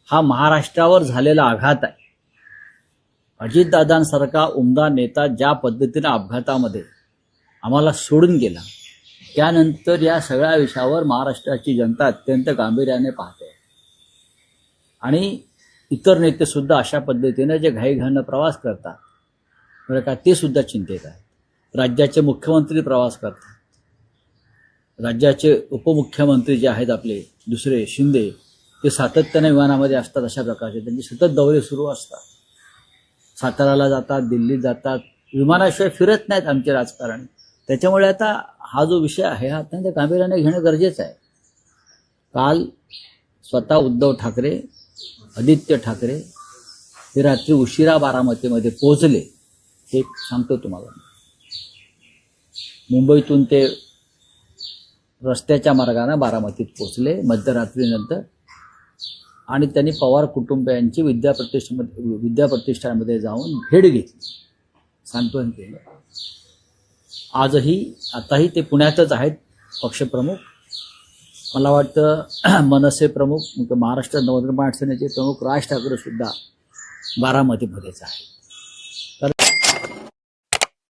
हा महाराष्ट्रावर झालेला आघात आहे। अजितदादांसारखा उमदा नेता ज्या पद्धतीने अपघातामध्ये आम्हाला सोडून गेला, त्यानंतर या सगळ्या विषयावर महाराष्ट्राची जनता अत्यंत गांभीर्याने पाहते आणि इतर नेते सुद्धा अशा पद्धतीने जे घाईघाईनं प्रवास करतात बरं का, ते सुद्धा चिंतेत आहेत। राज्याचे मुख्यमंत्री प्रवास करतात, राज्याचे उपमुख्यमंत्री जे आहेत आपले दुसरे शिंदे, ते सातत्याने विमानामध्ये असतात। अशा प्रकारचे त्यांचे सतत दौरे सुरू असतात। साताराला जातात, दिल्लीत जातात, विमानाशिवाय फिरत नाहीत आमचे राजकारणी। त्याच्यामुळे आता हा जो विषय आहे हा अत्यंत गांभीर्याने घेणं गरजेचं आहे। काल स्वतः उद्धव ठाकरे, आदित्य ठाकरे हे रात्री उशिरा बारामतीमध्ये पोहोचले, हे सांगतो तुम्हाला। मुंबईतून ते रस्त्याच्या मार्गाने बारामतीत पोहोचले मध्यरात्रीनंतर आणि त्यांनी पवार कुटुंबियांची विद्याप्रतिष्ठानमध्ये जाऊन भेट घेतली, सांत्वन केलं। आताही ते पुण्यातच आहेत पक्षप्रमुख। मला वाटतं मनसे प्रमुख, महाराष्ट्र नवनिर्माण सेनेचे प्रमुख राज ठाकरे सुद्धा बारामतीमध्येच आहेत। तर